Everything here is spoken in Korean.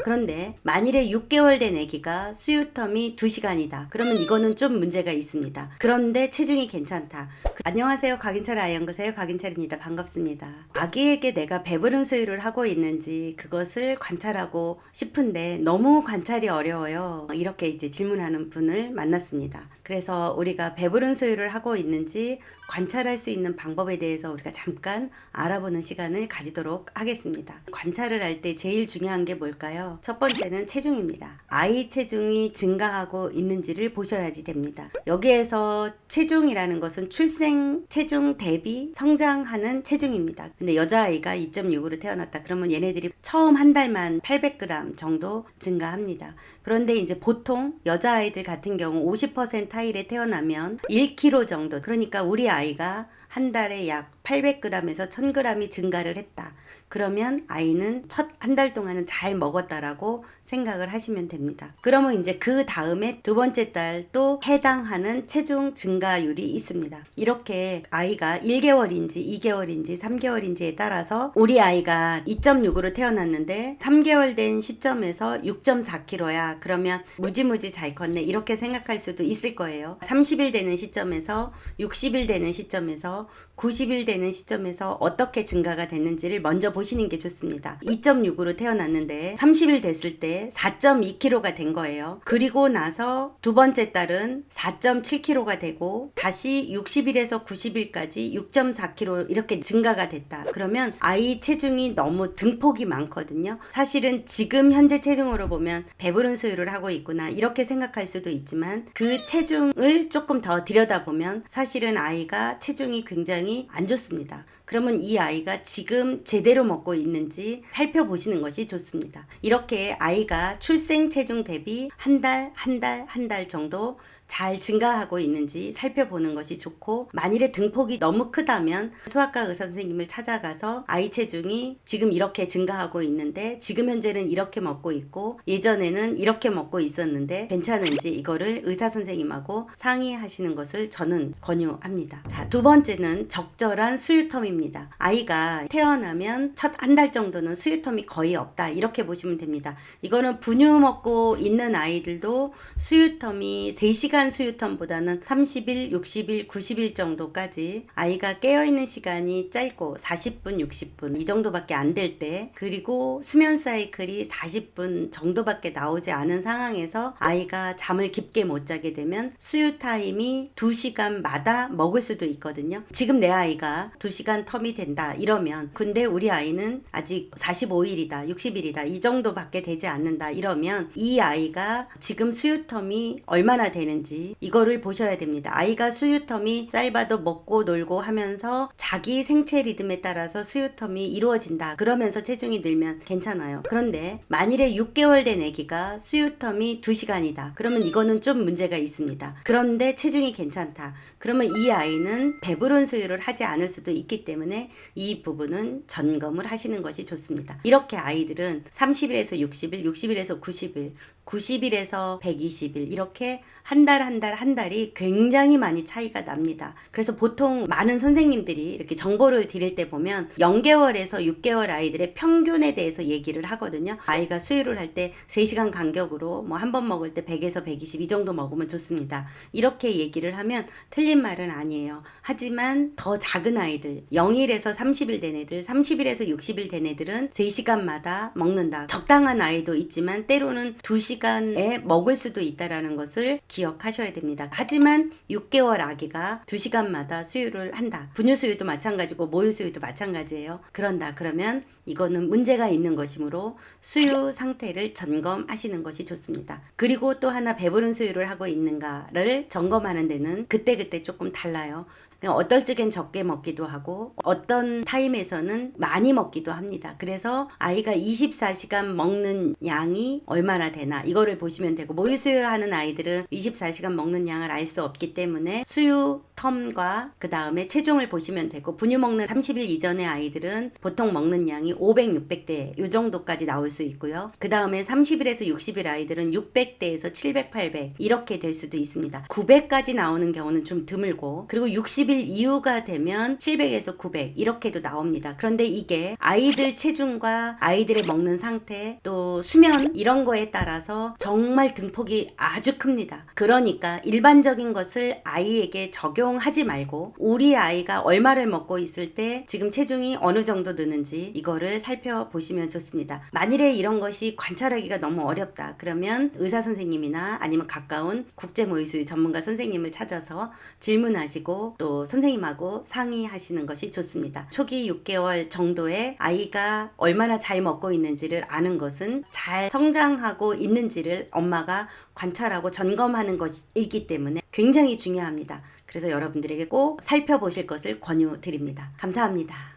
그런데 만일에 6개월 된 아기가 수유텀이 2시간이다. 그러면 이거는 좀 문제가 있습니다. 그런데 체중이 괜찮다. 안녕하세요. 곽인철 아이연구소의 곽인철입니다. 반갑습니다. 아기에게 내가 배부른 수유를 하고 있는지 그것을 관찰하고 싶은데 너무 관찰이 어려워요. 이렇게 이제 질문하는 분을 만났습니다. 그래서 우리가 배부른 수유를 하고 있는지 관찰할 수 있는 방법에 대해서 우리가 잠깐 알아보는 시간을 가지도록 하겠습니다. 관찰을 할 때 제일 중요한 게 뭘까요? 첫 번째는 체중입니다. 아이 체중이 증가하고 있는지를 보셔야지 됩니다. 여기에서 체중이라는 것은 출생 체중 대비 성장하는 체중입니다. 근데 여자아이가 2.6으로 태어났다. 그러면 얘네들이 처음 한 달만 800g 정도 증가합니다. 그런데 이제 보통 여자아이들 같은 경우 50% 타일에 태어나면 1kg 정도, 그러니까 우리 아이가 한 달에 약 800g에서 1000g이 증가를 했다. 그러면 아이는 첫 한 달 동안은 잘 먹었다라고 생각을 하시면 됩니다. 그러면 이제 그 다음에 두 번째 달 또 해당하는 체중 증가율이 있습니다. 이렇게 아이가 1개월인지 2개월인지 3개월인지에 따라서 우리 아이가 2.6으로 태어났는데 3개월 된 시점에서 6.4kg야. 그러면 무지무지 잘 컸네. 이렇게 생각할 수도 있을 거예요. 30일 되는 시점에서 60일 되는 시점에서 90일 되는 시점에서 어떻게 증가가 됐는지를 먼저 보시는 게 좋습니다. 2.6으로 태어났는데 30일 됐을 때 4.2kg가 된 거예요. 그리고 나서 두 번째 달은 4.7kg가 되고 다시 60일에서 90일까지 6.4kg 이렇게 증가가 됐다. 그러면 아이 체중이 너무 등폭이 많거든요. 사실은 지금 현재 체중으로 보면 배부른 수유를 하고 있구나 이렇게 생각할 수도 있지만 그 체중을 조금 더 들여다보면 사실은 아이가 체중이 굉장히 안 좋습니다. 그러면 이 아이가 지금 제대로 먹고 있는지 살펴보시는 것이 좋습니다. 이렇게 아이가 출생 체중 대비 한 달 정도 잘 증가하고 있는지 살펴보는 것이 좋고, 만일에 등폭이 너무 크다면 소아과 의사 선생님을 찾아가서 아이 체중이 지금 이렇게 증가하고 있는데 지금 현재는 이렇게 먹고 있고 예전에는 이렇게 먹고 있었는데 괜찮은지 이거를 의사 선생님하고 상의하시는 것을 저는 권유합니다. 자, 두 번째는 적절한 수유텀입니다. 아이가 태어나면 첫 한 달 정도는 수유텀이 거의 없다 이렇게 보시면 됩니다. 이거는 분유 먹고 있는 아이들도 수유텀이 3시간 수유텀보다는 30일, 60일, 90일 정도까지 아이가 깨어있는 시간이 짧고 40분, 60분 이 정도밖에 안 될 때, 그리고 수면 사이클이 40분 정도밖에 나오지 않은 상황에서 아이가 잠을 깊게 못 자게 되면 수유 타임이 2시간마다 먹을 수도 있거든요. 지금 내 아이가 2시간 텀이 된다 이러면, 근데 우리 아이는 아직 45일이다, 60일이다 이 정도밖에 되지 않는다 이러면 이 아이가 지금 수유 텀이 얼마나 되는지 이거를 보셔야 됩니다. 아이가 수유텀이 짧아도 먹고 놀고 하면서 자기 생체 리듬에 따라서 수유텀이 이루어진다. 그러면서 체중이 늘면 괜찮아요. 그런데 만일에 6개월 된 아기가 수유텀이 2시간이다. 그러면 이거는 좀 문제가 있습니다. 그런데 체중이 괜찮다. 그러면 이 아이는 배부른 수유를 하지 않을 수도 있기 때문에 이 부분은 점검을 하시는 것이 좋습니다. 이렇게 아이들은 30일에서 60일, 60일에서 90일, 90일에서 120일 이렇게 한 달이 굉장히 많이 차이가 납니다. 그래서 보통 많은 선생님들이 이렇게 정보를 드릴 때 보면 0개월에서 6개월 아이들의 평균에 대해서 얘기를 하거든요. 아이가 수유를 할 때 3시간 간격으로 뭐 한 번 먹을 때 100에서 120 이 정도 먹으면 좋습니다. 이렇게 얘기를 하면 틀린 말은 아니에요. 하지만 더 작은 아이들 0일에서 30일 된 애들, 30일에서 60일 된 애들은 3시간마다 먹는다. 적당한 아이도 있지만 때로는 2시간에 먹을 수도 있다라는 것을 기억하셔야 됩니다. 하지만 6개월 아기가 2시간마다 수유를 한다. 분유 수유도 마찬가지고 모유 수유도 마찬가지예요. 그런다 그러면 이거는 문제가 있는 것이므로 수유 상태를 점검하시는 것이 좋습니다. 그리고 또 하나, 배부른 수유를 하고 있는가를 점검하는 데는 그때그때 조금 달라요. 어떨 적엔 적게 먹기도 하고 어떤 타임에서는 많이 먹기도 합니다. 그래서 아이가 24시간 먹는 양이 얼마나 되나 이거를 보시면 되고, 모유 수유하는 아이들은 24시간 먹는 양을 알 수 없기 때문에 수유 텀과 그 다음에 체중을 보시면 되고, 분유 먹는 30일 이전의 아이들은 보통 먹는 양이 500, 600대 이 정도까지 나올 수 있고요. 그 다음에 30일에서 60일 아이들은 600대에서 700, 800 이렇게 될 수도 있습니다. 900까지 나오는 경우는 좀 드물고, 그리고 60일 60일 이후가 되면 700에서 900 이렇게도 나옵니다. 그런데 이게 아이들 체중과 아이들의 먹는 상태 또 수면 이런 거에 따라서 정말 등폭이 아주 큽니다. 그러니까 일반적인 것을 아이에게 적용하지 말고 우리 아이가 얼마를 먹고 있을 때 지금 체중이 어느 정도 느는지 이거를 살펴보시면 좋습니다. 만일에 이런 것이 관찰하기가 너무 어렵다 그러면 의사 선생님이나 아니면 가까운 국제모유수유 전문가 선생님을 찾아서 질문하시고 또 선생님하고 상의하시는 것이 좋습니다. 초기 6개월 정도의 아이가 얼마나 잘 먹고 있는지를 아는 것은 잘 성장하고 있는지를 엄마가 관찰하고 점검하는 것이기 때문에 굉장히 중요합니다. 그래서 여러분들에게 꼭 살펴보실 것을 권유드립니다. 감사합니다.